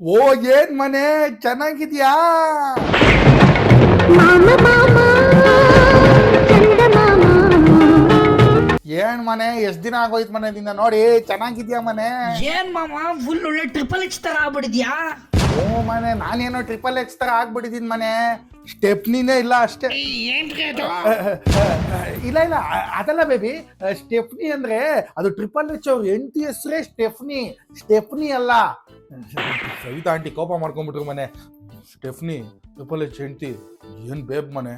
ಓ ಏನ್ ಮನೆ ಚೆನ್ನಾಗಿದ್ಯಾ? ಏನ್ ಮನೆ ಎಷ್ಟ್ ದಿನ ಆಗೋಯ್ತು ಮನೆ ನಿನ್ನ ನೋಡಿ. ಚೆನ್ನಾಗಿದ್ಯಾ ಮನೆ? ಏನ್ ಮಾಮ ಫುಲ್ ಒಳ್ಳೆ ಟ್ರಿಪಲ್ ಎಚ್ ತರ ಆಗ್ಬಿಡಿದ್ಯಾ? ಓ ಮನೆ ನಾನೇನೋ ಟ್ರಿಪಲ್ ಎಕ್ಸ್ ತರ ಆಗ್ಬಿಟ್ಟಿದೀನಿ ಮನೆ. ಸ್ಟೆಪ್ನಿನೇ ಇಲ್ಲ ಅಷ್ಟೇ. ಏನ್ರಿ ಅದು? ಇಲ್ಲ ಇಲ್ಲ ಅದಲ್ಲ ಬೇಬಿ. ಸ್ಟೆಫ್ನಿ ಅಂದ್ರೆ ಅದು ಟ್ರಿಪಲ್ ಎಚ್ ಅವ್ರ ಹೆಂಡತಿ ಹೆಸರೇ ಸ್ಟೆಫ್ನಿ. ಸ್ಟೆಫ್ನಿ ಅಲ್ಲ. ಸವಿತಾ ಆಂಟಿ ಕೋಪ ಮಾಡ್ಕೊಂಡ್ಬಿಟ್ರು ಮನೆ. ಸ್ಟೆಫ್ನಿ ಟ್ರಿಪಲ್ ಎಚ್ ಹೆಂಡತಿ ಏನ್ ಬೇಬ್ ಮನೆ.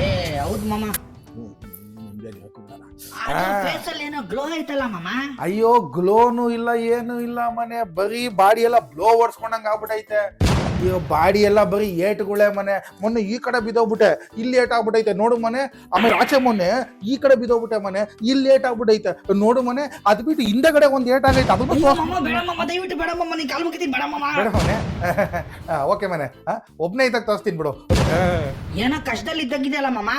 ಏ ಹೌದ್ ಮಾಮ. ಫೇಸ್ ಅಲ್ಲಿ ಏನೋ ಗ್ಲೋ ಐತಲ್ಲ ಮಾಮ. ಅಯ್ಯೋ ಗ್ಲೋನು ಇಲ್ಲ ಏನು ಇಲ್ಲ ಮನೆ. ಬರೀ ಬಾಡಿ ಎಲ್ಲ ಬ್ಲೋ ಓಡಿಸ್ಕೊಂಡಂಗ ಆಗ್ಬಿಟ್ಟೈತೆ. ಅಯ್ಯೋ ಬಾಡಿ ಎಲ್ಲ ಬರೀ ಏಟ್ಗಳೇ ಮನೆ. ಮೊನ್ನೆ ಈ ಕಡೆ ಬಿದ್ದೋಗ್ಬಿಟ್ಟೆ, ಇಲ್ಲಿ ಏಟ್ ಆಗ್ಬಿಟ್ಟೈತೆ ನೋಡು ಮನೆ. ಆಮೇಲೆ ಆಚೆ ಮೊನ್ನೆ ಈ ಕಡೆ ಬಿದ್ದೋಗ್ಬಿಟ್ಟೆ ಮನೆ, ಇಲ್ಲಿ ಏಟ್ ಆಗ್ಬಿಟ್ಟೈತೆ ನೋಡು ಮನೆ. ಅದ್ ಬಿಟ್ಟು ಹಿಂದೆಗಡೆ ಒಂದ್ ಏಟ್ ಆಗೈತೆ, ಅದು ಅಯ್ಯೋ ಮಾಮ ಬೇಡ ಮಾಮ, ದಯವಿಟ್ಟು ಬೇಡ ಮಾಮ, ನೀನ್ ಕಾಲ್ ಮುಗಿತೀನಿ ಬೇಡ ಮಾಮ. ಬೇಡ ಮನೆ. ಓಕೆ ಮನೆ, ಒಬ್ನೇ ಇದ್ದಾಗ ತೋರಿಸ್ತೀನಿ ಬಿಡು. ಏನೋ ಕಷ್ಟದಲ್ಲಿ ಇದ್ದಾಗಿದೆಯಲ್ಲ ಮಾಮ.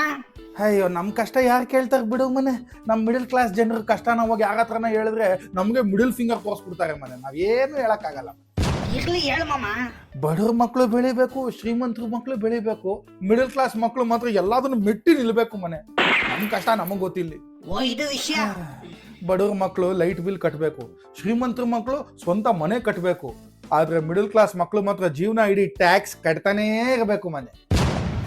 ಅಯ್ಯೋ ನಮ್ ಕಷ್ಟ ಯಾರು ಕೇಳ್ತಾರೆ ಬಿಡು ಮನೆ. ನಮ್ ಮಿಡಲ್ ಕ್ಲಾಸ್ ಜನರ ಕಷ್ಟನ ಹೋಗಿ ಯಾರ ಹತ್ರನ ಹೇಳಿದ್ರೆ ನಮ್ಗೆ ಮಿಡಲ್ ಫಿಂಗರ್ ತೋರಿಸ್ಬಿಡ್ತಾರೆ ಮನೆ. ನಾವೇನು ಹೇಳಕ್ಕಾಗಲ್ಲ. ಇರ್ಲಿ ಹೇಳು ಮಾಮ. ಬಡವ್ರ ಮಕ್ಳು ಬೆಳಿಬೇಕು, ಶ್ರೀಮಂತರ ಮಕ್ಳು ಬೆಳಿಬೇಕು, ಮಿಡಲ್ ಕ್ಲಾಸ್ ಮಕ್ಳು ಮಾತ್ರ ಎಲ್ಲದನ್ನು ಮೆಟ್ಟಿ ನಿಲ್ಬೇಕು ಮನೆ. ನಮ್ ಕಷ್ಟ ನಮಗ್ ಗೊತ್ತಿಲ್ಲ. ಓ ಇದು ವಿಷಯ. ಬಡವ್ರ ಮಕ್ಳು ಲೈಟ್ ಬಿಲ್ ಕಟ್ಟಬೇಕು, ಶ್ರೀಮಂತರ ಮಕ್ಳು ಸ್ವಂತ ಮನೆ ಕಟ್ಟಬೇಕು. ಆದ್ರೆ ಮಿಡಲ್ ಕ್ಲಾಸ್ ಮಕ್ಳು ಮಾತ್ರ ಜೀವನ ಇಡೀ ಟ್ಯಾಕ್ಸ್ ಕಟ್ತಾನೇ ಇರಬೇಕು ಮನೆ.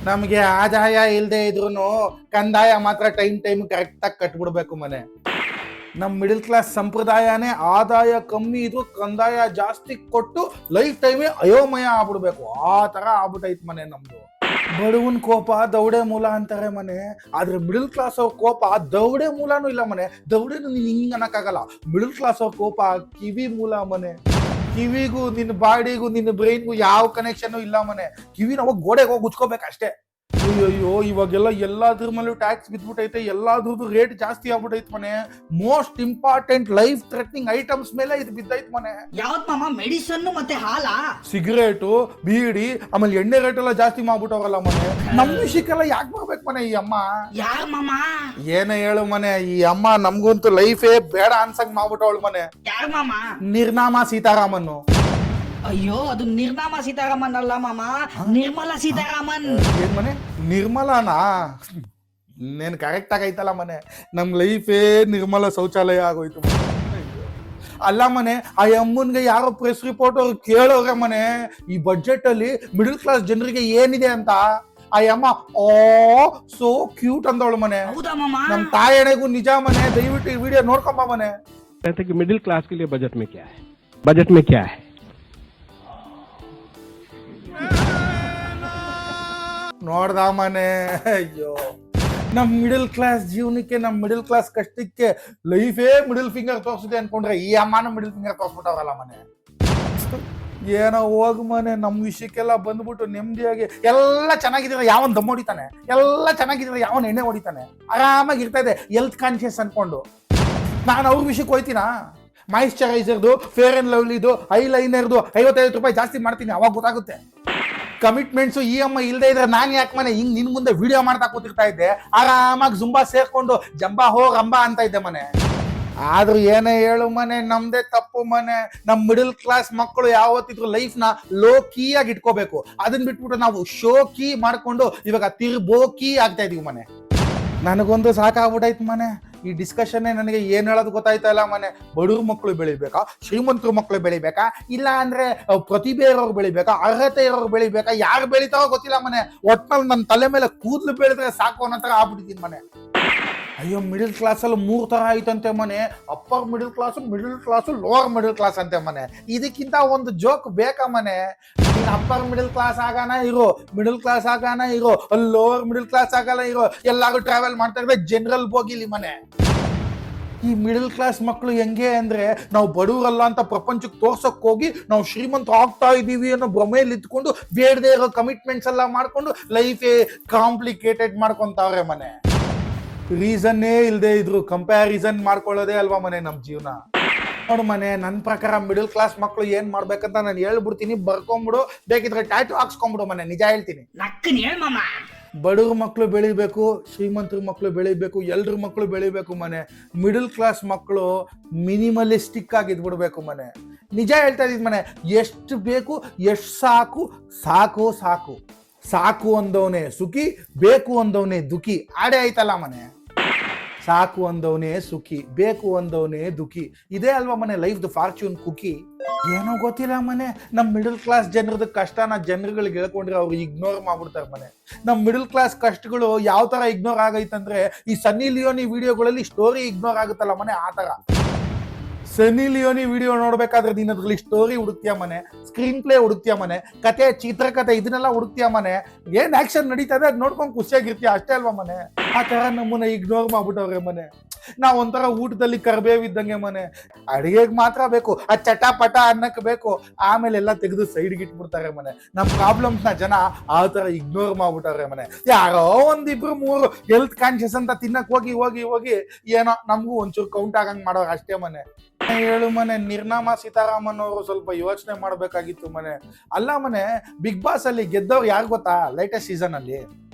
ನಮಗೆ ಆದಾಯ ಇಲ್ಲದೆ ಇದ್ರು ಕಂದಾಯ ಮಾತ್ರ ಟೈಮ್ ಕರೆಕ್ಟಾಗಿ ಕಟ್ಬಿಡ್ಬೇಕು ಮನೆ. ನಮ್ ಮಿಡಲ್ ಕ್ಲಾಸ್ ಸಂಪ್ರದಾಯನೇ ಆದಾಯ ಕಮ್ಮಿ ಇದ್ರು ಕಂದಾಯ ಜಾಸ್ತಿ ಕೊಟ್ಟು ಲೈಫ್ ಟೈಮೇ ಅಯೋಮಯ ಆಗ್ಬಿಡ್ಬೇಕು. ಆ ತರ ಆಗ್ಬಿಟ್ಟೈತ್ ಮನೆ ನಮ್ದು. ಬಡವನ್ ಕೋಪ ದೌಡೆ ಮೂಲ ಅಂತಾರೆ ಮನೆ. ಆದ್ರೆ ಮಿಡಲ್ ಕ್ಲಾಸ್ ಅವ್ರ ಕೋಪ ದೌಡೆ ಮೂಲನೂ ಇಲ್ಲ ಮನೆ. ದೌಡೆನು ನೀನ್ ಹಿಂಗ್ ಅನ್ನಕ್ಕಾಗಲ್ಲ. ಮಿಡಲ್ ಕ್ಲಾಸ್ ಅವ್ರ ಕೋಪ ಕಿವಿ ಮೂಲ ಮನೆ. ಕಿವಿಗೂ ನಿನ್ನ ಬಾಡಿಗೂ ನಿನ್ನ ಬ್ರೈನ್ಗೂ ಯಾವ ಕನೆಕ್ಷನ್ ಇಲ್ಲ ಮನೆ. ಕಿವಿನ ಅವಾಗ ಗೋಡೆಗೆ ಹೋಗಿ ಉಚ್ಕೋಬೇಕಷ್ಟೇ. ಅಯ್ಯೋ ಇವಾಗೆಲ್ಲ ಎಲ್ಲಾದ್ರ ಮೇಲೂ ಟ್ಯಾಕ್ಸ್ ಬಿದ್ಬಿಟ್ಟೈತೆ, ಎಲ್ಲಾದ್ರದ್ದು ರೇಟ್ ಜಾಸ್ತಿ ಆಗ್ಬಿಟ್ಟೈತ್ ಮನೆ. Most important life threatening items ಮೇಲೆ ಇದು ಬಿದ್ದೈತ್ ಮನೆ. ಯಾವ್ದ್ ಮಾಮ? ಮೆಡಿಸನ್ ಮತ್ತೆ ಹಾಲಾ? ಸಿಗರೇಟು, ಬೀಡಿ, ಆಮೇಲೆ ಎಣ್ಣೆ ರೇಟ್ ಎಲ್ಲ ಜಾಸ್ತಿ ಮಾಡ್ಬಿಟ್ಟವ್ರಲ್ಲ ಮನೆ. ನಮ್ ವಿಷಯಕ್ಕೆಲ್ಲ ಯಾಕೆ ಬರ್ಬೇಕು ಮನೆ ಈ ಅಮ್ಮ? ಯಾರ್ ಮಾಮ? ಏನೇ ಹೇಳು ಮನೆ, ಈ ಅಮ್ಮ ನಮ್ಗಂತೂ ಲೈಫೇ ಬೇಡ ಅನ್ಸಂಗ್ ಮಾಡ್ಬಿಟ್ಟವಳು ಮನೆ. ಯಾರ್ ಮಾಮ? ನಿರ್ನಾಮ ಸೀತಾರಾಮನ್. ಅಯ್ಯೋ ಅದು ನಿರ್ನಾಮ ಸೀತಾರಾಮನ್ ಅಲ್ಲ ಮಾಮ, ನಿರ್ಮಲಾ ಸೀತಾರಾಮನ್. ಏನ್ ಮನೆ? ನಿರ್ಮಲಾನಾ? ಇನ್ನೇನ್ ಕರೆಕ್ಟ್ ಆಗೈತಲ್ಲ ಮನೆ. ನಮ್ ಲೈಫೇ ನಿರ್ಮಲ ಶೌಚಾಲಯ ಆಗೋಯ್ತು ಮನೆ. ಅಲ್ಲ ಮನೆ, ಆ ಅಮ್ಮನ್ಗೆ ಯಾರೋ ಪ್ರೆಸ್ ರಿಪೋರ್ಟ್ ಅವ್ರು ಕೇಳೋರೆ ಮನೆ, ಈ ಬಜೆಟ್ ಅಲ್ಲಿ ಮಿಡಲ್ ಕ್ಲಾಸ್ ಜನರಿಗೆ ಏನಿದೆ ಅಂತ. ಆ ಅಮ್ಮ ಓ ಸೋ ಕ್ಯೂಟ್ ಅಂದವಳು ಮನೆ. ಹೌದಾ ಮಾಮ? ನಮ್ ತಾಯಣೆಗೂ ನಿಜ ಮನೆ. ದಯವಿಟ್ಟು ಈ ವಿಡಿಯೋ ನೋಡ್ಕೊಂಬ ಮನೆ. मिडिल क्लास के लिए बजट में क्या है? बजट में क्या है? ನೋಡ್ದ ಮನೆ. ಅಯ್ಯೋ ನಮ್ ಮಿಡಲ್ ಕ್ಲಾಸ್ ಜೀವನಕ್ಕೆ, ನಮ್ ಮಿಡಲ್ ಕ್ಲಾಸ್ ಕಷ್ಟಕ್ಕೆ ಲೈಫೇ ಮಿಡಲ್ ಫಿಂಗರ್ ತೋರಿಸಿದೆ ಅನ್ಕೊಂಡ್ರೆ ಈ ಅಮ್ಮನ ಮಿಡಲ್ ಫಿಂಗರ್ ತೋರಿಸ್ಬಿಟ್ಟವ್ರಲ್ಲ ಮನೆ. ಏನೋ ಹೋಗ್ ಮನೆ. ನಮ್ ವಿಷಯಕ್ಕೆಲ್ಲ ಬಂದ್ಬಿಟ್ಟು ನೆಮ್ಮದಿಯಾಗಿ ಎಲ್ಲ ಚೆನ್ನಾಗಿದ್ರೆ ಯಾವನ್ ದಮ್ ಹೊಡಿತಾನೆ, ಎಲ್ಲ ಚೆನ್ನಾಗಿದ್ರೆ ಯಾವನ್ ಎಣ್ಣೆ ಹೊಡಿತಾನೆ, ಆರಾಮಾಗಿ ಇರ್ತಾ ಇದೆ ಹೆಲ್ತ್ ಕಾನ್ಶಿಯಸ್ ಅನ್ಕೊಂಡು. ನಾನು ಅವ್ರ ವಿಷಯಕ್ಕೆ ಹೋಯ್ತೀನಾ? ಮಾಯಿಶ್ಚರೈಸರ್ದು, ಫೇರ್ ಅಂಡ್ ಲವ್ಲಿದು, ಐಲೈನರ್ದು 55 ರೂಪಾಯಿ ಜಾಸ್ತಿ ಮಾಡ್ತೀನಿ, ಅವಾಗ ಗೊತ್ತಾಗುತ್ತೆ. ಕಮಿಟ್ಮೆಂಟ್ಸು EMI ಇಲ್ಲದೆ ಇದ್ರೆ ನಾನು ಯಾಕೆ ಮನೆ ಹಿಂಗ್ ನಿನ್ ಮುಂದೆ ವಿಡಿಯೋ ಮಾಡ್ತಾ ಕೂತಿರ್ತಾ ಇದ್ದೆ. ಆರಾಮಾಗಿ ಜುಂಬಾ ಸೇರ್ಕೊಂಡು ಜಂಬಾ ಹೋ ರಂಬಾ ಅಂತ ಇದ್ದೆ ಮನೆ. ಆದ್ರೂ ಏನೇ ಹೇಳು ಮನೆ, ನಮ್ದೇ ತಪ್ಪು ಮನೆ. ನಮ್ ಮಿಡಲ್ ಕ್ಲಾಸ್ ಮಕ್ಕಳು ಯಾವತ್ತಿದ್ರು ಲೈಫ್ ನ ಲೋ ಕೀ ಆಗಿ ಇಟ್ಕೋಬೇಕು. ಅದನ್ನ ಬಿಟ್ಬಿಟ್ಟು ನಾವು ಶೋ ಕೀ ಮಾಡ್ಕೊಂಡು ಇವಾಗ ತಿರ್ಬೋಕಿ ಆಗ್ತಾ ಇದೀವಿ ಮನೆ. ನನಗೊಂದು ಸಾಕಾಗ್ಬಿಟ್ಟೈತ್ ಮನೆ. ಈ ಡಿಸ್ಕಷನ್ನೇ ನನಗೆ ಏನ್ ಹೇಳೋದು ಗೊತ್ತಾಯ್ತಾ ಇಲ್ಲ ಮನೆ. ಬಡವ್ರ ಮಕ್ಕಳು ಬೆಳಿಬೇಕಾ, ಶ್ರೀಮಂತರ ಮಕ್ಕಳು ಬೆಳಿಬೇಕಾ, ಇಲ್ಲ ಅಂದ್ರೆ ಪ್ರತಿಭೆ ಇರೋರು ಬೆಳಿಬೇಕಾ, ಅರ್ಹತೆ ಇರೋರು ಬೆಳಿಬೇಕಾ, ಯಾರು ಬೆಳಿತಾವೋ ಗೊತ್ತಿಲ್ಲ ಮನೆ. ಒಟ್ನಲ್ಲಿ ನನ್ನ ತಲೆ ಮೇಲೆ ಕೂದಲು ಬೆಳೆದ್ರೆ ಸಾಕು ಅನ್ನೋ ತರ ಆಗ್ಬಿಟ್ಟಿದ್ದೀನಿ ಮನೆ. ಅಯ್ಯೋ ಮಿಡಲ್ ಕ್ಲಾಸ್ ಅಲ್ಲಿ 3 ತರ ಐತಂತೆ ಮನೆ. Upper middle class, lower middle class ಅಂತೆ ಮನೆ. ಇದಕ್ಕಿಂತ ಒಂದು ಜೋಕ್ ಬೇಕಾ ಮನೆ? ನೀನ್ ಅಪ್ಪರ್ ಮಿಡಲ್ ಕ್ಲಾಸ್ ಆಗಾನ ಇರೋ, ಮಿಡಲ್ ಕ್ಲಾಸ್ ಆಗಾನ ಇರೋ, ಲೋವರ್ ಮಿಡಲ್ ಕ್ಲಾಸ್ ಆಗಲ್ಲ ಇರೋ, ಎಲ್ಲಾರು ಟ್ರಾವೆಲ್ ಮಾಡ್ತಾ ಇದ್ರೆ ಜನರಲ್ ಬೋಗಿಲಿ ಮನೆ. ಈ ಮಿಡಲ್ ಕ್ಲಾಸ್ ಮಕ್ಕಳು ಹೆಂಗೆ ಅಂದ್ರೆ, ನಾವು ಬಡವರಲ್ಲ ಅಂತ ಪ್ರಪಂಚಕ್ಕೆ ತೋರ್ಸಕ್ ಹೋಗಿ ನಾವು ಶ್ರೀಮಂತ ಆಗ್ತಾ ಇದೀವಿ ಅನ್ನೋ ಭ್ರಮೆಯಲ್ಲಿ ಇದ್ಕೊಂಡು ಬೇಡದೇ ಇರೋ ಕಮಿಟ್ಮೆಂಟ್ಸ್ ಎಲ್ಲ ಮಾಡ್ಕೊಂಡು ಲೈಫೇ ಕಾಂಪ್ಲಿಕೇಟೆಡ್ ಮಾಡ್ಕೊಂತಾವ್ರೆ ಮನೆ. ರೀಸನ್ನೇ ಇಲ್ಲದೆ ಇದ್ರು ಕಂಪ್ಯಾರಿಸನ್ ಮಾಡ್ಕೊಳ್ಳೋದೇ ಅಲ್ವಾ ಮನೆ ನಮ್ ಜೀವನ. ನೋಡು ಮನೆ, ನನ್ನ ಪ್ರಕಾರ ಮಿಡಲ್ ಕ್ಲಾಸ್ ಮಕ್ಕಳು ಏನ್ ಮಾಡ್ಬೇಕಂತ ನಾನು ಹೇಳ್ಬಿಡ್ತೀನಿ, ಬರ್ಕೊಂಬಿಡು. ಬೇಕಿದ್ರೆ ಟ್ಯಾಟು ಹಾಕ್ಸ್ಕೊಂಬಿಡು ಮನೆ, ನಿಜ ಹೇಳ್ತೀನಿ. ನಕ್ಕನ್ ಹೇಳ್ ಮಾಮ. ಬಡವ್ರ ಮಕ್ಕಳು ಬೆಳಿಬೇಕು, ಶ್ರೀಮಂತರ ಮಕ್ಕಳು ಬೆಳಿಬೇಕು, ಎಲ್ರ ಮಕ್ಕಳು ಬೆಳಿಬೇಕು ಮನೆ. ಮಿಡಲ್ ಕ್ಲಾಸ್ ಮಕ್ಕಳು ಮಿನಿಮಲಿಸ್ಟಿಕ್ ಆಗಿ ಇದ್ಬಿಡ್ಬೇಕು ಮನೆ. ನಿಜ ಹೇಳ್ತಾ ಇದ್ದೀನಿ ಮನೆ. ಎಷ್ಟು ಬೇಕು ಎಷ್ಟು ಸಾಕು ಸಾಕು ಸಾಕು ಸಾಕು ಅಂದವನೇ ಸುಖಿ, ಬೇಕು ಅಂದವನೇ ದುಃಖಿ. ಆಡೇ ಆಯ್ತಲ್ಲ ಮನೆ. ಸಾಕು ಅಂದವನೇ ಸುಖಿ, ಬೇಕು ಅಂದವನೇ ದುಃಖಿ. ಇದೇ ಅಲ್ವಾ ಮನೆ ಲೈಫ್ದು ಫಾರ್ಚೂನ್ ಕುಕಿ. ಏನೋ ಗೊತ್ತಿಲ್ಲ ಮನೆ, ನಮ್ಮ ಮಿಡಲ್ ಕ್ಲಾಸ್ ಜನರದ ಕಷ್ಟನ ಜನರುಗಳಿಗೆ ಹೇಳ್ಕೊಂಡ್ರೆ ಅವ್ರು ಇಗ್ನೋರ್ ಮಾಡ್ಬಿಡ್ತಾರೆ ಮನೆ. ನಮ್ಮ ಮಿಡಲ್ ಕ್ಲಾಸ್ ಕಷ್ಟಗಳು ಯಾವ ತರ ಇಗ್ನೋರ್ ಆಗೈತಂದ್ರೆ, ಈ ಸನ್ನಿ ಲಿಯೋನಿ ವಿಡಿಯೋಗಳಲ್ಲಿ ಸ್ಟೋರಿ ಇಗ್ನೋರ್ ಆಗುತ್ತಲ್ಲ ಮನೆ, ಆ ತರ. ಸನ್ನಿ ಲಿಯೋನಿ ವಿಡಿಯೋ ನೋಡ್ಬೇಕಾದ್ರೆ ನೀನ್ ಅದ್ರಲ್ಲಿ ಸ್ಟೋರಿ ಹುಡುಕ್ತೀಯ ಮನೆ, ಸ್ಕ್ರೀನ್ ಪ್ಲೇ ಹುಡುಕ್ತೀಯ ಮನೆ, ಕತೆ ಚಿತ್ರಕಥೆ ಇದನ್ನೆಲ್ಲ ಹುಡುಕ್ತೀಯ ಮನೆ. ಏನ್ ಆಕ್ಷನ್ ನಡೀತದೆ ಅದ್ ನೋಡ್ಕೊಂಡು ಖುಷಿಯಾಗಿರ್ತೀಯ ಅಷ್ಟೇ ಅಲ್ವಾ ಮನೆ. ಆ ತರ ನಮ್ಮನ್ನ ಇಗ್ನೋರ್ ಮಾಡ್ಬಿಟ್ಟವ್ರೆ ಮನೆ. ನಾವ್ ಒಂಥರ ಊಟದಲ್ಲಿ ಕರ್ಬೇವಿದ್ದಂಗೆ ಮನೆ. ಅಡಿಗೆಗೆ ಮಾತ್ರ ಬೇಕು, ಆ ಚಟಾಪಟ ಅನ್ನಕ್ಕೆ ಬೇಕು, ಆಮೇಲೆ ಎಲ್ಲ ತೆಗೆದು ಸೈಡ್ಗೆ ಇಟ್ಬಿಡ್ತಾರೆ ಮನೆ. ನಮ್ ಪ್ರಾಬ್ಲಮ್ಸ್ ನ ಜನ ಆ ತರ ಇಗ್ನೋರ್ ಮಾಡ್ಬಿಟ್ಟವ್ರೆ ಮನೆ. ಯಾರೋ ಒಂದಿಬ್ರು ಮೂರು ಹೆಲ್ತ್ ಕಾನ್ಶಿಯಸ್ ಅಂತ ತಿನ್ನಕ್ ಹೋಗಿ ಹೋಗಿ ಹೋಗಿ ಏನೋ ನಮಗೂ ಒಂಚೂರು ಕೌಂಟ್ ಆಗಂಗ್ ಮಾಡೋರು ಅಷ್ಟೇ ಮನೆ. ಹೇಳು ಮನೆ, ನಿರ್ನಾಮ ಸೀತಾರಾಮನ್ ಅವರು ಸ್ವಲ್ಪ ಯೋಚನೆ ಮಾಡ್ಬೇಕಾಗಿತ್ತು ಮನೆ. ಅಲ್ಲ ಮನೆ, ಬಿಗ್ ಬಾಸ್ ಅಲ್ಲಿ ಗೆದ್ದವ್ರು ಯಾರು ಗೊತ್ತಾ? ಲೇಟೆಸ್ಟ್ ಸೀಸನ್ ಅಲ್ಲಿ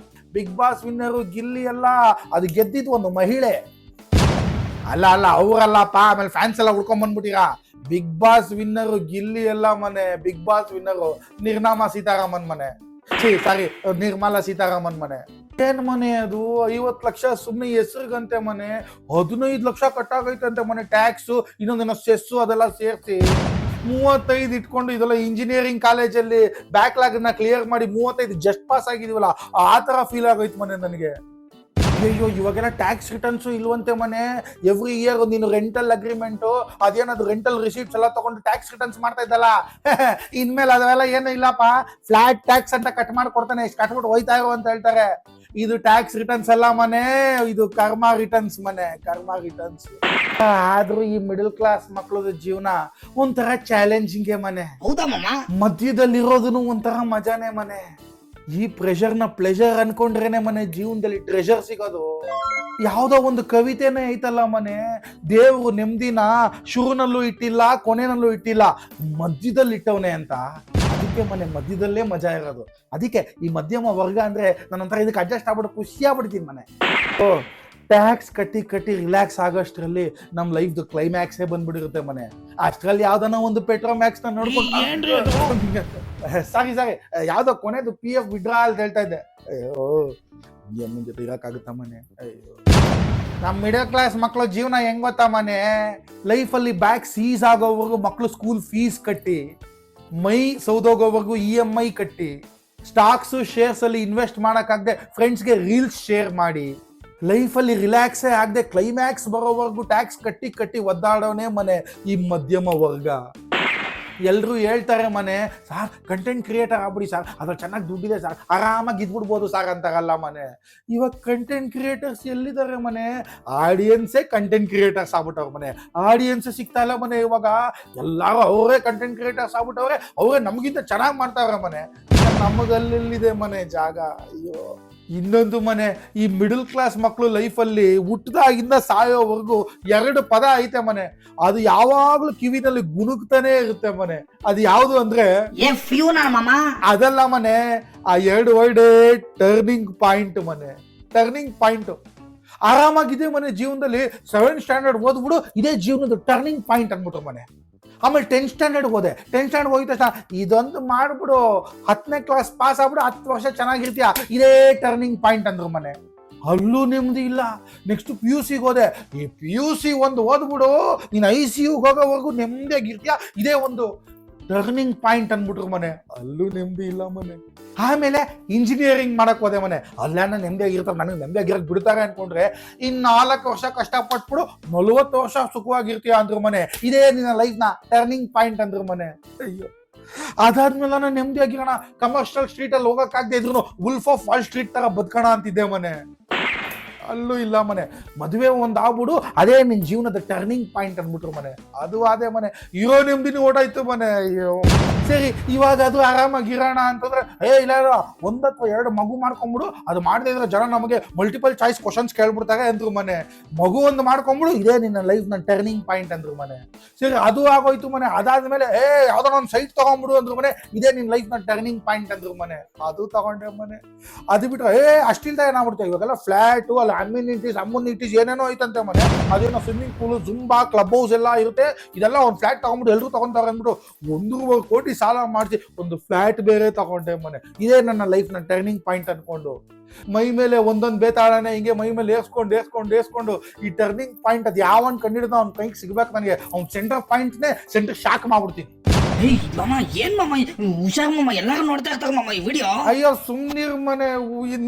ಬಿಗ್ ಬಾಸ್ ವಿನ್ನರು ಗಿಲ್ಲಿ ಅಲ್ಲ, ಅದು ಗೆದ್ದಿದ್ದು ಒಂದು ಮಹಿಳೆ. ಅಲ್ಲ ಅವರಲ್ಲಪ್ಪ, ಆಮೇಲೆ ಫ್ಯಾನ್ಸ್ ಎಲ್ಲ ಉಳ್ಕೊಂಡ್ ಬಂದ್ಬಿಟ್ಟಿರಾ. ಬಿಗ್ ಬಾಸ್ ವಿನ್ನರು ಗಿಲ್ಲಿ ಅಲ್ಲ ಮನೆ, ಬಿಗ್ ಬಾಸ್ ವಿನ್ನರು ನಿರ್ನಾಮ ಸೀತಾರಾಮನ್ ಮನೆ. ಸಾರಿ, ನಿರ್ಮಲಾ ಸೀತಾರಾಮನ್ ಮನೆ. ಏನ್ ಮನೆ ಅದು 50 ಲಕ್ಷ ಸುಮ್ನೆ ಹೆಸರಿಗಂತೆ ಮನೆ. 15 ಲಕ್ಷ ಕಟ್ಟಾಗೈತಂತೆ ಮನೆ. ಟ್ಯಾಕ್ಸು, ಇನ್ನೊಂದೇನೋ ಸೆಸ್ಸು ಅದೆಲ್ಲ ಸೇರಿಸಿ 35 ಇಟ್ಕೊಂಡು, ಇದೆಲ್ಲ ಇಂಜಿನಿಯರಿಂಗ್ ಕಾಲೇಜಲ್ಲಿ ಬ್ಯಾಕ್ಲಾಗ್ ನ ಕ್ಲಿಯರ್ ಮಾಡಿ 35 ಜಸ್ಟ್ ಪಾಸ್ ಆಗಿದೀವಲ್ಲ, ಆ ತರ ಫೀಲ್ ಆಗೈತೆ ಮನೆ ನನಗೆ. ಅಯ್ಯೋ, ಇವಾಗೆಲ್ಲ ಟ್ಯಾಕ್ಸ್ ರಿಟರ್ನ್ಸ್ ಇಲ್ವಂತೆ ಮನೆ. ಎವ್ರಿ ಇಯರ್ ನೀನು ರೆಂಟಲ್ ಅಗ್ರಿಮೆಂಟು, ಅದೇನದು ರೆಂಟಲ್ ರಿಸೀಪ್ಟ್ಸ್ ಎಲ್ಲ ತಗೊಂಡು ಟ್ಯಾಕ್ಸ್ ರಿಟರ್ನ್ಸ್ ಮಾಡ್ತಾ ಇದ್ದಲ್ಲ, ಇನ್ಮೇಲೆ ಅದೆಲ್ಲ ಏನು ಇಲ್ಲಪ್ಪ, ಫ್ಲಾಟ್ ಟ್ಯಾಕ್ಸ್ ಅಂತ ಕಟ್ ಮಾಡ್ಕೊಡ್ತಾನೆ, ಎಷ್ಟು ಕಟ್ಬಿಟ್ಟು ಹೋಯ್ತಾ ಇರೋ ಅಂತ ಹೇಳ್ತಾರೆ. ಇದು ಟ್ಯಾಕ್ಸ್ ರಿಟರ್ನ್ಸ್ ಅಲ್ಲ ಮನೆ, ಇದು ಕರ್ಮ ರಿಟರ್ನ್ಸ್ ಮನೆ, ಕರ್ಮ ರಿಟರ್ನ್ಸ್. ಆದ್ರೂ ಈ ಮಿಡಲ್ ಕ್ಲಾಸ್ ಮಕ್ಕಳದ ಜೀವನ ಒಂಥರ ಚಾಲೆಂಜಿಂಗ್ ಮನೆ. ಹೌದಾ ಮಾಮ? ಮಧ್ಯದಲ್ಲಿರೋದನ್ನು ಒಂಥರ ಮಜಾನೇ ಮನೆ. ಈ ಪ್ರೆಷರ್ನ ಪ್ಲೆಜರ್ ಅನ್ಕೊಂಡ್ರೇನೆ ಮನೆ ಜೀವನದಲ್ಲಿ ಟ್ರೆಷರ್ ಸಿಗೋದು. ಯಾವ್ದೋ ಒಂದು ಕವಿತೆನೇ ಐತಲ್ಲ ಮನೆ, ದೇವ್ರು ನೆಮ್ಮದಿನ ಶುರುನಲ್ಲೂ ಇಟ್ಟಿಲ್ಲ ಕೊನೆನಲ್ಲೂ ಇಟ್ಟಿಲ್ಲ, ಮಧ್ಯದಲ್ಲಿ ಇಟ್ಟವನೆ ಅಂತ. ಅದಕ್ಕೆ ಮನೆ ಮಧ್ಯದಲ್ಲೇ ಮಜಾ ಇರೋದು. ಅದಕ್ಕೆ ಈ ಮಧ್ಯಮ ವರ್ಗ ಅಂದ್ರೆ ನಾನೊಂಥರ ಇದಕ್ಕೆ ಅಡ್ಜಸ್ಟ್ ಆಗ್ಬಿಟ್ಟು ಖುಷಿ ಆಗ್ಬಿಡ್ತೀನಿ ಮನೆ. ಟ್ಯಾಕ್ಸ್ ಕಟ್ಟಿ ರಿಲ್ಯಾಕ್ಸ್ ಆಗೋಷ್ಟ್ರಲ್ಲಿ ನಮ್ ಲೈಫ್ದು ಕ್ಲೈಮ್ಯಾಕ್ಸೇ ಬಂದ್ಬಿಟ್ಟಿರುತ್ತೆ ಮನೆ. ಅಷ್ಟ್ರಲ್ಲಿ ಯಾವ್ದನ ಒಂದು ಪೆಟ್ರೋಮ್ಯಾಕ್ಸ್ ನ ನೋಡ್ಕೊಂಡು ಸಾರಿ ಯಾವ್ದೋ ಕೊನೆದು PF ವಿಡ್ರಾ ಅಂತ ಹೇಳ್ತಾ ಇದ್ದೆ. ಅಯ್ಯೋ, ಎಮ್ಮನ್ ಜೊತೆ ಇರಕ್ಕಾಗುತ್ತಾ ಮನೆ. ಅಯ್ಯೋ, ನಮ್ ಮಿಡಲ್ ಕ್ಲಾಸ್ ಮಕ್ಕಳು ಜೀವನ ಹೆಂಗ್ ಗೊತ್ತಾ ಮನೆ, ಲೈಫಲ್ಲಿ ಬ್ಯಾಕ್ ಸೀಸ್ ಆಗೋವರೆಗೂ ಮಕ್ಕಳು ಸ್ಕೂಲ್ ಫೀಸ್ ಕಟ್ಟಿ, ಮೈ ಸೌದೋಗೋವರೆಗೂ EMI ಕಟ್ಟಿ, ಸ್ಟಾಕ್ಸ್ ಶೇರ್ಸ್ ಅಲ್ಲಿ ಇನ್ವೆಸ್ಟ್ ಮಾಡಕ್ಕಾಗದೆ ಫ್ರೆಂಡ್ಸ್ಗೆ ರೀಲ್ಸ್ ಶೇರ್ ಮಾಡಿ, ಲೈಫಲ್ಲಿ ರಿಲ್ಯಾಕ್ಸೇ ಆಗದೆ ಕ್ಲೈಮ್ಯಾಕ್ಸ್ ಬರೋವರೆಗೂ ಟ್ಯಾಕ್ಸ್ ಕಟ್ಟಿ ಒದ್ದಾಡೋನೇ ಮನೆ ಈ ಮಧ್ಯಮ ವರ್ಗ. ಎಲ್ರು ಹೇಳ್ತಾರೆ ಮನೆ, ಸಾರ್ ಕಂಟೆಂಟ್ ಕ್ರಿಯೇಟರ್ ಆಗ್ಬಿಡಿ ಸಾರ್, ಅದ್ರಲ್ಲಿ ಚೆನ್ನಾಗಿ ದುಡ್ಡಿದೆ ಸಾರ್, ಆರಾಮಾಗಿ ಇದ್ಬಿಡ್ಬೋದು ಸಾರ್ ಅಂತಾರಲ್ಲ ಮನೆ. ಇವಾಗ ಕಂಟೆಂಟ್ ಕ್ರಿಯೇಟರ್ಸ್ ಎಲ್ಲಿದ್ದಾರೆ ಮನೆ? ಆಡಿಯನ್ಸೇ ಕಂಟೆಂಟ್ ಕ್ರಿಯೇಟರ್ಸ್ ಆಗ್ಬಿಟ್ಟವ್ರ ಮನೆ. ಆಡಿಯನ್ಸ್ ಸಿಗ್ತಾ ಇಲ್ಲ ಮನೆ. ಇವಾಗ ಎಲ್ಲಾರು ಅವರೇ ಕಂಟೆಂಟ್ ಕ್ರಿಯೇಟರ್ಸ್ ಆಗ್ಬಿಟ್ಟವ್ರೆ, ಅವರೇ ನಮಗಿಂತ ಚೆನ್ನಾಗಿ ಮಾಡ್ತಾವ್ರೆ ಮನೆ. ನಮಗಲ್ಲಿದೆ ಮನೆ ಜಾಗ. ಅಯ್ಯೋ, ಇನ್ನೊಂದು ಮನೆ, ಈ ಮಿಡಲ್ ಕ್ಲಾಸ್ ಮಕ್ಕಳು ಲೈಫಲ್ಲಿ ಹುಟ್ಟದಾಗಿಂದ ಸಾಯೋವರೆಗೂ 2 ಪದ ಐತೆ ಮನೆ, ಅದು ಯಾವಾಗ್ಲೂ ಕಿವಿನಲ್ಲಿ ಗುನುಗ್ತಾನೆ ಇರುತ್ತೆ ಮನೆ. ಅದು ಯಾವುದು ಅಂದ್ರೆ ಅದಲ್ಲ ಮನೆ, ಆ 2 ವರ್ಡ್ ಟರ್ನಿಂಗ್ ಪಾಯಿಂಟ್ ಮನೆ. ಟರ್ನಿಂಗ್ ಪಾಯಿಂಟ್ ಆರಾಮಾಗಿದೆ ಮನೆ ಜೀವನದಲ್ಲಿ. 7th ಸ್ಟ್ಯಾಂಡರ್ಡ್ ಓದ್ಬಿಡು, ಇದೇ ಜೀವನದ ಟರ್ನಿಂಗ್ ಪಾಯಿಂಟ್ ಅನ್ಬಿಟ್ರು ಮನೆ. ಆಮೇಲೆ 10th ಸ್ಟ್ಯಾಂಡರ್ಡ್ ಹೋದೆ. 10th ಸ್ಟ್ಯಾಂಡರ್ಡ್ ಹೋಗಿದ ತಕ್ಷಣ ಇದೊಂದು ಮಾಡ್ಬಿಡು, 10ನೇ ಕ್ಲಾಸ್ ಪಾಸ್ ಆಗ್ಬಿಡು, 10 ವರ್ಷ ಚೆನ್ನಾಗಿರ್ತೀಯ, ಇದೇ ಟರ್ನಿಂಗ್ ಪಾಯಿಂಟ್ ಅಂದ್ರು ಮನೆ. ಅಲ್ಲೂ ನೆಮ್ಮದಿ ಇಲ್ಲ. ನೆಕ್ಸ್ಟ್ PUC ಹೋದೆ. ಈ PUC ಒಂದು ಓದ್ಬಿಡು, ನೀನು ICU ಹೋಗೋವರೆಗೂ ನೆಮ್ಮದಿಯಾಗಿರ್ತೀಯ, ಇದೇ ಒಂದು ಟರ್ನಿಂಗ್ ಪಾಯಿಂಟ್ ಅನ್ಬಿಟ್ರು ಮನೆ. ಅಲ್ಲೂ ನೆಮ್ಮದಿ ಇಲ್ಲ ಮನೆ. ಆಮೇಲೆ ಇಂಜಿನಿಯರಿಂಗ್ ಮಾಡಕ್ ಹೋದೆ ಮನೆ. ಅಲ್ಲೇನ ನೆಮ್ಮದಿಯಾಗಿರ್ತಾರೆ, ನನಗೆ ನೆಮ್ಮದಿಯಾಗಿರಕ್ ಬಿಡ್ತಾರೆ ಅನ್ಕೊಂಡ್ರೆ, 4 ವರ್ಷ ಕಷ್ಟಪಟ್ಬಿಡು, 40 ವರ್ಷ ಸುಖವಾಗಿರ್ತೀಯ ಅಂದ್ರು ಮನೆ. ಇದೇ ನಿನ್ನ ಲೈಫ್ ನ ಟರ್ನಿಂಗ್ ಪಾಯಿಂಟ್ ಅಂದ್ರು ಮನೆ. ಅಯ್ಯೋ, ಅದಾದ್ಮೇಲೆ ನಾನು ನೆಮ್ಮದಿಯಾಗಿರೋಣ, ಕಮರ್ಷಿಯಲ್ ಸ್ಟ್ರೀಟ್ ಅಲ್ಲಿ ಹೋಗಕ್ಕಾಗದೆ ಇದ್ರು ವುಲ್ಫ್ ಆಫ್ ವಾಲ್ ಸ್ಟ್ರೀಟ್ ತರ ಬದುಕೋಣ ಅಂತಿದ್ದೆ ಮನೆ. ಅಲ್ಲೂ ಇಲ್ಲ ಮನೆ. ಮದುವೆ ಒಂದು ಆಗ್ಬಿಡು, ಅದೇ ನಿನ್ ಜೀವನದ ಟರ್ನಿಂಗ್ ಪಾಯಿಂಟ್ ಅನ್ಬಿಟ್ರು ಮನೆ. ಅದು ಅದೇ ಮನೆ. ಇರೋ ನೆಮ್ಮದಿನೂ ಓಡಾಯ್ತು ಮನೆ. ಅಯ್ಯೋ, ಸರಿ ಇವಾಗ ಅದು ಆರಾಮಾಗಿರೋಣ ಅಂತಂದ್ರೆ ಇಲ್ಲ ಒಂದ್ ಅಥವಾ ಎರಡು ಮಗು ಮಾಡ್ಕೊಂಬಿಡು, ಅದು ಮಾಡದೇ ಇದ್ರೆ ಜನ ನಮಗೆ ಮಲ್ಟಿಪಲ್ ಚಾಯ್ಸ್ ಕ್ವಶನ್ಸ್ ಕೇಳ್ಬಿಡ್ತಾರೆ ಅಂದ್ರು ಮನೆ. ಮಗು ಒಂದು ಮಾಡ್ಕೊಂಬಿಡು, ಇದೇ ನಿನ್ನ ಲೈಫ್ ನ ಟರ್ನಿಂಗ್ ಪಾಯಿಂಟ್ ಅಂದ್ರು ಮನೆ. ಸರಿ ಅದು ಆಗೋಯ್ತು ಮನೆ. ಅದಾದ್ಮೇಲೆ ಯಾವ್ದೋ ಒಂದು ಸೈಟ್ ತಗೊಂಡ್ಬಿಡು ಅಂದ್ರು ಮನೆ, ಇದೇ ನಿನ್ ಲೈಫ್ ನ ಟರ್ನಿಂಗ್ ಪಾಯಿಂಟ್ ಅಂದ್ರು ಮನೆ. ಅದು ತಗೊಂಡೆ ಮನೆ. ಅದು ಬಿಟ್ರೆ ಅಷ್ಟಿಲ್ದ ಏನಾಗ್ಬಿಡ್ತೇವೆ ಇವಾಗೆಲ್ಲ ಫ್ಲಾಟ್ ಅಲ್ಲಿ ಅಮ್ಯುನಿಟೀಸ್ ಏನೇನೋ ಐತಂತೆ ಮನೆ. ಅದೇನೋ swimming pool, Zumba, club house ಎಲ್ಲ ಇರುತ್ತೆ. ಇದೆಲ್ಲ ಒಂದು ಫ್ಲಾಟ್ ತಗೊಂಡ್ಬಿಟ್ಟು ಎಲ್ಲರೂ ತಗೊಂತಾರೆ ಅಂದ್ಬಿಟ್ಟು 1.5 ಕೋಟಿ ಸಾಲ ಮಾಡಿಸಿ ಒಂದು ಫ್ಲಾಟ್ ಬೇರೆ ತಗೊಂಡೆ ಮನೆ. ಇದೇ ನನ್ನ ಲೈಫ್ ನ ಟರ್ನಿಂಗ್ ಪಾಯಿಂಟ್ ಅನ್ಕೊಂಡು ಮೈ ಮೇಲೆ ಒಂದೊಂದು ಬೇತಾಳನೆ ಹಿಂಗೆ ಮೈ ಮೇಲೆ ಏರ್ಸ್ಕೊಂಡು ಈ ಟರ್ನಿಂಗ್ ಪಾಯಿಂಟ್ ಅದು ಯಾವನ್ ಕಂಡಿಡ್ದ ಅವ್ನ ಕೈಗೆ ಸಿಗ್ಬೇಕು ನನಗೆ. ಅವ್ನ ಸೆಂಟರ್ ಶಾಕ್ ಮಾಡ್ಬಿಡ್ತೀನಿ. ಮಾಮ ಏನ್ ಮಾಮ ಹುಷಾರ್ ಮಾಮ, ಎಲ್ಲಾರು ನೋಡ್ತಾ ಇರ್ತಾರ ಮಾಮ ಈ ವಿಡಿಯೋ. ಅಯ್ಯೋ ಸುಮ್ನಿರ್ ಮನೆ.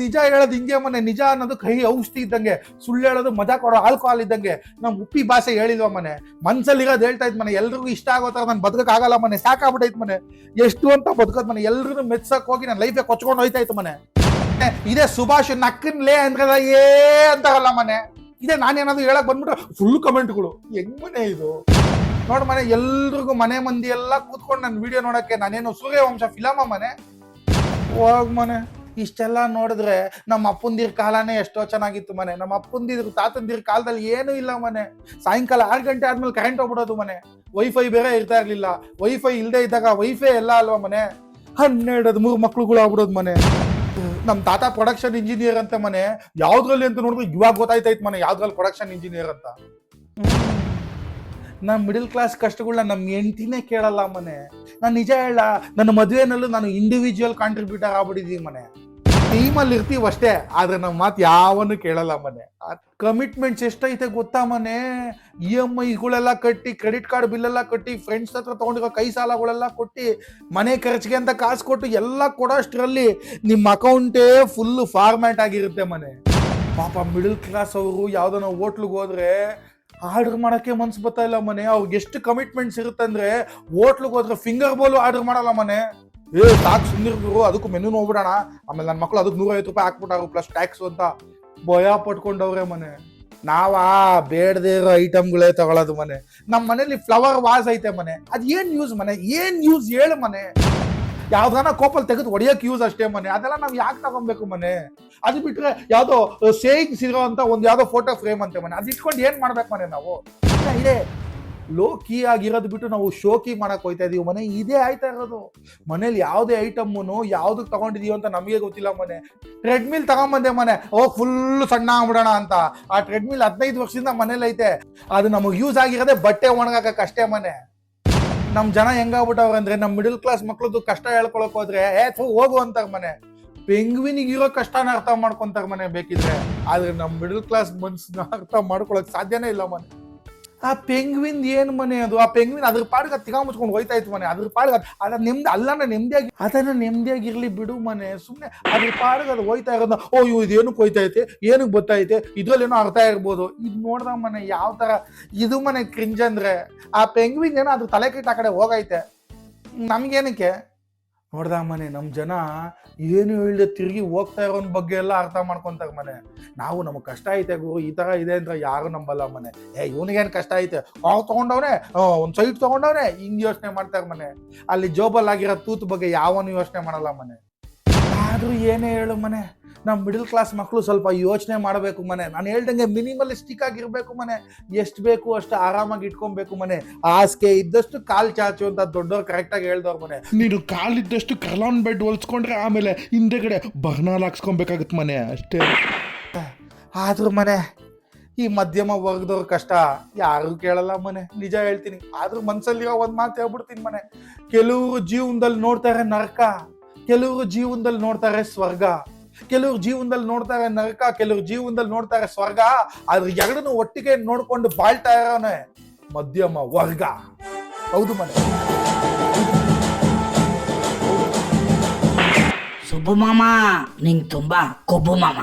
ನಿಜ ಹೇಳೋದು ಹಿಂಗೆ ಮನೆ. ನಿಜ ಅನ್ನೋದು ಕಹಿ ಔಷಧಿ ಇದ್ದಂಗೆ, ಸುಳ್ಳು ಹೇಳೋದು ಮಜಾ ಕೊಡೋ ಆಲ್ಕೋಹಾಲ್ ಇದ್ದಂಗೆ. ನಮ್ ಉಪ್ಪಿ ಭಾಷೆ ಹೇಳಿಲ್ವ ಮನೆ, ಮನ್ಸಲ್ಲಿರೋದು ಹೇಳ್ತಾ ಇದ್ ಮನೆ. ಎಲ್ರಿಗೂ ಇಷ್ಟ ಆಗೋ ತರ ನಾನು ಬದುಕಕ್ ಆಗಲ್ಲ ಮನೆ. ಸಾಕಾಗ್ಬಿಟ್ಟೈತ್ ಮನೆ. ಎಷ್ಟು ಅಂತ ಬದುಕೋದ್ ಮನೆ. ಎಲ್ರು ಮೆಚ್ಚಕ್ ಹೋಗಿ ನನ್ನ ಲೈಫ್ ಕೊಚ್ಕೊಂಡು ಹೋಯ್ತಾ ಇತ್ತು ಮನೆ. ಇದೇ ಸುಭಾಷ್ ನಕ್ಕನ್ಲೇ ಅಂದ್ರೆ ಅಂತಾರಲ್ಲ ಮನೆ. ಇದೇ ನಾನೇನಾದ್ರು ಹೇಳಕ್ ಬಂದ್ಬಿಟ್ರೆ ಫುಲ್ ಕಮೆಂಟ್ಗಳು. ಹೆಂಗ್ ಮನೆ ಇದು ನೋಡ್ ಮನೆ. ಎಲ್ರಿಗೂ ಮನೆ ಮಂದಿ ಎಲ್ಲ ಕೂತ್ಕೊಂಡು ನನ್ನ ವಿಡಿಯೋ ನೋಡಕ್ಕೆ ನಾನೇನು ಸೂರ್ಯವಂಶ ಫಿಲಮ ಮನೆ. ಹೋಗ್ ಮನೆ. ಇಷ್ಟೆಲ್ಲ ನೋಡಿದ್ರೆ ನಮ್ಮ ಅಪ್ಪಂದಿರ ಕಾಲನೇ ಎಷ್ಟೋ ಚೆನ್ನಾಗಿತ್ತು ಮನೆ. ನಮ್ಮ ಅಪ್ಪಂದಿರು ತಾತಂದಿರ ಕಾಲದಲ್ಲಿ ಏನೂ ಇಲ್ಲ ಮನೆ. ಸಾಯಂಕಾಲ 6 ಗಂಟೆ ಆದ್ಮೇಲೆ ಕರೆಂಟ್ ಹೋಗ್ಬಿಡೋದು ಮನೆ. ವೈಫೈ ಬೇರೆ ಇರ್ತಾ ಇರ್ಲಿಲ್ಲ. ವೈಫೈ ಇಲ್ಲದೆ ಇದ್ದಾಗ ವೈಫೈ ಎಲ್ಲ ಅಲ್ವಾ ಮನೆ. 12 ಮಕ್ಳುಗಳು ಆಗ್ಬಿಡೋದು ಮನೆ. ನಮ್ ತಾತ ಪ್ರೊಡಕ್ಷನ್ ಇಂಜಿನಿಯರ್ ಅಂತ ಮನೆ. ಯಾವ್ದ್ರಲ್ಲಿ ಅಂತ ನೋಡಿದ್ರೆ ಇವಾಗ ಗೊತ್ತಾಯ್ತೈತ್ ಮನೆ ಯಾವ್ದ್ರಲ್ಲಿ ಪ್ರೊಡಕ್ಷನ್ ಇಂಜಿನಿಯರ್ ಅಂತ. ನಮ್ಮ ಮಿಡಲ್ ಕ್ಲಾಸ್ ಕಷ್ಟಗಳನ್ನ ನಮ್ಮ ಹೆಂಡತಿನೇ ಕೇಳಲ್ಲ ಮನೆ. ನಾನು ನಿಜ ಹೇಳ, ನನ್ನ ಮದುವೆನಲ್ಲೂ ನಾನು ಇಂಡಿವಿಜುವಲ್ ಕಾಂಟ್ರಿಬ್ಯೂಟರ್ ಆಗ್ಬಿಟ್ಟಿದೀವಿ ಮನೆ. ಟೀಮಲ್ಲಿ ಇರ್ತೀವಿ ಅಷ್ಟೇ, ಆದ್ರೆ ನಮ್ಮ ಮಾತು ಯಾವನು ಕೇಳಲ್ಲ ಮನೆ. ಕಮಿಟ್ಮೆಂಟ್ಸ್ ಎಷ್ಟೈತೆ ಗೊತ್ತಾ ಮನೆ. EMIಗಳೆಲ್ಲ ಕಟ್ಟಿ, ಕ್ರೆಡಿಟ್ ಕಾರ್ಡ್ ಬಿಲ್ ಎಲ್ಲ ಕಟ್ಟಿ, ಫ್ರೆಂಡ್ಸ್ ಹತ್ರ ತಗೊಂಡಿರೋ ಕೈ ಸಾಲಗಳೆಲ್ಲ ಕೊಟ್ಟು, ಮನೆ ಖರ್ಚಿಗೆ ಅಂತ ಕಾಸು ಕೊಟ್ಟು ಎಲ್ಲ ಕೊಡೋಷ್ಟರಲ್ಲಿ ನಿಮ್ಮ ಅಕೌಂಟೇ ಫುಲ್ ಫಾರ್ಮ್ಯಾಟ್ ಆಗಿರುತ್ತೆ ಮನೆ. ಪಾಪ ಮಿಡಲ್ ಕ್ಲಾಸ್ ಅವರು ಯಾವ್ದೋ ನಾವು ಹೋಟ್ಲಿಗೆ ಹೋದ್ರೆ ಆರ್ಡರ್ ಮಾಡಕ್ಕೆ ಮನ್ಸು ಬರ್ತಾ ಇಲ್ಲ ಮನೆ. ಅವ್ರಿಗೆ ಎಷ್ಟು ಕಮಿಟ್ಮೆಂಟ್ಸ್ ಇರುತ್ತಂದ್ರೆ ಹೋಟ್ಲಿಗೆ ಹೋದ್ರೆ ಫಿಂಗರ್ ಬೋಲು ಆರ್ಡರ್ ಮಾಡಲ್ಲ ಮನೆ. ಸಾಕು ಸುಮ್ಮನಿರ್ಬೇಕು, ಅದಕ್ಕೂ ಮೆನು ನೋಡ್ಬಿಡೋಣ, ಆಮೇಲೆ ನನ್ನ ಮಕ್ಳು ಅದಕ್ಕೆ 150 ರೂಪಾಯಿ ಹಾಕ್ಬಿಟ್ಟಾರು ಪ್ಲಸ್ ಟ್ಯಾಕ್ಸ್ ಅಂತ ಭಯ ಪಟ್ಕೊಂಡವ್ರೆ ಮನೆ. ನಾವಾ ಬೇಡದೇ ಇರೋ ಐಟಮ್ಗಳೇ ತಗೊಳ್ಳೋದು ಮನೆ. ನಮ್ಮ ಮನೇಲಿ ಫ್ಲವರ್ ವಾಸ್ ಐತೆ ಮನೆ. ಅದ್ ಏನ್ ಯೂಸ್ ಮನೆ, ಏನ್ ಯೂಸ್ ಹೇಳು ಮನೆ. ಯಾವ್ದಾನ ಕೋಪಲ್ ತೆಗೆದು ಹೊಡಿಯಕ್ ಯೂಸ್ ಅಷ್ಟೇ ಮನೆ. ಅದೆಲ್ಲ ನಾವ್ ಯಾಕೆ ತಗೊಬೇಕು ಮನೆ. ಅದು ಬಿಟ್ರೆ ಯಾವ್ದೋ ಸೇಯಿಂಗ್ಸ್ ಇರೋ ಅಂತ ಒಂದ್ ಯಾವ್ದೋ ಫೋಟೋ ಫ್ರೇಮ್ ಅಂತೆ ಮನೆ. ಅದ್ ಇಟ್ಕೊಂಡು ಏನ್ ಮಾಡ್ಬೇಕು ಮನೆ ನಾವು. ಇದೆ ಲೋ ಕೀ ಆಗಿರೋದು ಬಿಟ್ಟು ನಾವು ಶೋ ಕೀ ಮಾಡಕ್ ಹೋಯ್ತಾ ಇದೀವಿ ಮನೆ. ಇದೇ ಆಯ್ತಾ ಇರೋದು ಮನೇಲಿ. ಯಾವುದೇ ಐಟಮ್ನು ಯಾವ್ದಕ್ ತಗೊಂಡಿದೀವಿ ಅಂತ ನಮಗೆ ಗೊತ್ತಿಲ್ಲ ಮನೆ. ಟ್ರೆಡ್ಮಿಲ್ ತಗೊಂಬಂದೆ ಮನೆ. ಫುಲ್ ಸಣ್ಣ ಆಗ್ಬಿಡೋಣ ಅಂತ. ಆ ಟ್ರೆಡ್ಮಿಲ್ 15 ವರ್ಷದಿಂದ ಮನೇಲಿ ಐತೆ. ಅದು ನಮಗ್ ಯೂಸ್ ಆಗಿರೋದೇ ಬಟ್ಟೆ ಒಣಗಾಕಕ್ಕೆ ಅಷ್ಟೇ ಮನೆ. ನಮ್ ಜನ ಹೆಂಗಾಗ್ಬಿಟ್ಟವ್ರ ಅಂದ್ರೆ, ನಮ್ ಮಿಡಲ್ ಕ್ಲಾಸ್ ಮಕ್ಳದ್ದು ಕಷ್ಟ ಹೇಳ್ಕೊಳಕ್ ಹೋದ್ರೆ ಹೋಗು ಅಂತಾರ ಮನೆ. ಪೆಂಗ್ವಿನಿಗೆ ಇರೋ ಕಷ್ಟನ ಅರ್ಥ ಮಾಡ್ಕೊಂತಾರ ಮನೆ ಬೇಕಿದ್ರೆ. ಆದ್ರೆ ನಮ್ ಮಿಡಲ್ ಕ್ಲಾಸ್ ಮನ್ಸನ್ನ ಅರ್ಥ ಮಾಡ್ಕೊಳಕ್ ಸಾಧ್ಯನೇ ಇಲ್ಲ ಮನೆ. ಆ ಪೆಂಗ್ವಿನ್ ಏನ್ ಮನೆ ಅದು. ಆ ಪೆಂಗ್ವಿನ್ ಅದ್ರ ಪಾಡ್ಗೆ ತಿಗಾ ಮುಚ್ಕೊಂಡು ಹೋಯ್ತಾ ಇತ್ತು ಮನೆ. ಅದ್ರ ಪಾಡ್ಗೆ ಅದ ನೆಮ್ಮದಿಯಾಗಿರ್ಲಿ ಬಿಡು ಮನೆ. ಸುಮ್ನೆ ಅದ್ರ ಪಾಡ್ಗೆ ಅದು ಹೋಯ್ತಾ ಇರೋದ. ಇದೇನಕ್ಕೆ ಹೋಯ್ತೈತೆ, ಏನಕ್ಕೆ ಗೊತ್ತೈತೆ, ಇದ್ರಲ್ಲೇನೋ ಅರ್ಥ ಇರ್ಬೋದು. ಇದು ನೋಡ್ದ ಮನೆ ಯಾವ ತರ ಇದು ಮನೆ ಕ್ರಿಂಜ್ ಅಂದ್ರೆ. ಆ ಪೆಂಗ್ವಿನ್ ಏನೋ ಅದ್ರ ತಲೆ ಕೆಟ್ಟ ಆ ಕಡೆ ಹೋಗೈತೆ. ನಮ್ಗೇನಕ್ಕೆ ನೋಡ್ದ ಮನೆ. ನಮ್ ಜನ ಏನು ಹೇಳಿದೆ ತಿರುಗಿ ಹೋಗ್ತಾ ಇರೋನ್ ಬಗ್ಗೆ ಎಲ್ಲ ಅರ್ಥ ಮಾಡ್ಕೊಂತಾರ ಮನೆ. ನಾವು ನಮಗ್ ಕಷ್ಟ ಐತೆ ಗುರು, ಈ ತರ ಇದೆ ಅಂದ್ರೆ ಯಾರು ನಂಬಲ್ಲ ಮನೆ. ಇವನಿಗೇನ್ ಕಷ್ಟ ಐತೆ, ತಗೊಂಡವ್ರೆ ಒಂದ್ ಸೈಟ್ ತಗೊಂಡವ್ರೆ, ಹಿಂಗ್ ಯೋಚನೆ ಮಾಡ್ತಾರ ಮನೆ. ಅಲ್ಲಿ ಜೋಬಲ್ ಆಗಿರೋ ತೂತ್ ಬಗ್ಗೆ ಯಾವನು ಯೋಚನೆ ಮಾಡಲ್ಲ ಮನೆ. ಆದ್ರೂ ಏನೇ ಹೇಳು ಮನೆ, ನಮ್ಮ ಮಿಡಲ್ ಕ್ಲಾಸ್ ಮಕ್ಕಳು ಸ್ವಲ್ಪ ಯೋಚನೆ ಮಾಡಬೇಕು ಮನೆ. ನಾನು ಹೇಳ್ದಂಗೆ ಮಿನಿಮಲಿಸ್ಟಿಕ್ ಆಗಿರ್ಬೇಕು ಮನೆ. ಎಷ್ಟು ಬೇಕು ಅಷ್ಟು ಆರಾಮಾಗಿ ಇಟ್ಕೊಬೇಕು ಮನೆ. ಹಾಸಿಗೆ ಇದ್ದಷ್ಟು ಕಾಲ್ ಚಾಚು ಅಂತ ದೊಡ್ಡವ್ರು ಕರೆಕ್ಟಾಗಿ ಹೇಳ್ದವ್ರು ಮನೆ. ನೀನು ಕಾಲಿದ್ದಷ್ಟು ಕರ್ಲಾನ್ ಬೆಡ್ ಹೊಲ್ಸ್ಕೊಂಡ್ರೆ ಆಮೇಲೆ ಹಿಂದೆಗಡೆ ಬರ್ನಾಲ್ ಹಾಕ್ಸ್ಕೊಬೇಕಾಗತ್ತೆ ಮನೆ ಅಷ್ಟೇ. ಆದ್ರೂ ಮನೆ ಈ ಮಧ್ಯಮ ವರ್ಗದವ್ರ ಕಷ್ಟ ಯಾರು ಕೇಳಲ್ಲ ಮನೆ. ನಿಜ ಹೇಳ್ತೀನಿ. ಆದ್ರೂ ಮನ್ಸಲ್ಲಿರೋ ಒಂದ್ ಮಾತು ಹೇಳ್ಬಿಡ್ತೀನಿ ಮನೆ. ಕೆಲವರು ಜೀವನದಲ್ಲಿ ನೋಡ್ತಾರೆ ನರಕ, ಕೆಲವರು ಜೀವನದಲ್ಲಿ ನೋಡ್ತಾರೆ ಸ್ವರ್ಗ. ಕೆಲವ್ರು ಜೀವನದಲ್ಲಿ ನೋಡ್ತಾರೆ ನರಕ, ಕೆಲವ್ರು ಜೀವನದಲ್ಲಿ ನೋಡ್ತಾರೆ ಸ್ವರ್ಗ. ಆದ್ರೆ ಎರಡನ್ನು ಒಟ್ಟಿಗೆ ನೋಡ್ಕೊಂಡು ಬಾಳ್ತಾ ಇರೋನೆ ಮಧ್ಯಮ ವರ್ಗ. ಹೌದು ಮನೆ. ಸುಬ್ಬು ಮಾಮ ನಿಂಗ್ ತುಂಬಾ ಕೊಬ್ಬು ಮಾಮ.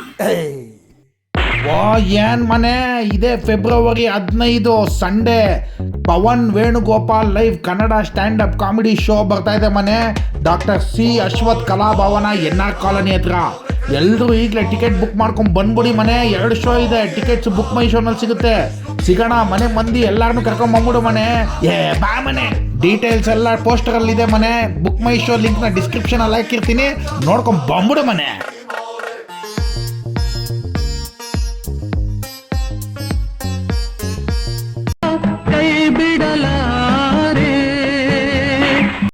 ಏನ್ ಮನೆ, ಇದೇ February 15 Sunday Pavan Venugopal live Kannada stand up comedy show ಬರ್ತಾ ಇದೆ ಮನೆ. Doctor C Ashwath Kalabhavana NR colony ಹತ್ರ. ಎಲ್ಲರೂ ಈಗಲೇ ಟಿಕೆಟ್ ಬುಕ್ ಮಾಡ್ಕೊಂಡು ಬಂದ್ಬಿಡಿ ಮನೆ. 2 ಶೋ ಇದೆ. ಟಿಕೆಟ್ಸ್ ಬುಕ್ ಮೈ ಶೋನಲ್ಲಿ ಸಿಗುತ್ತೆ. ಸಿಗೋಣ ಮನೆ ಮಂದಿ ಎಲ್ಲಾರನ್ನೂ ಕರ್ಕೊಂಡ್ ಬಂದ್ಬಿಡು ಮನೆ. ಬಾ ಮನೆ. ಡೀಟೇಲ್ಸ್ ಎಲ್ಲ ಪೋಸ್ಟರ್ ಅಲ್ಲಿ ಇದೆ ಮನೆ. ಬುಕ್ ಮೈ ಶೋ ಲಿಂಕ್ ನ ಡಿಸ್ಕ್ರಿಪ್ಷನ್ ಅಲ್ಲಿ ಹಾಕಿರ್ತೀನಿ, ನೋಡ್ಕೊಂಡ್ ಬಂದ್ಬಿಡು ಮನೆ.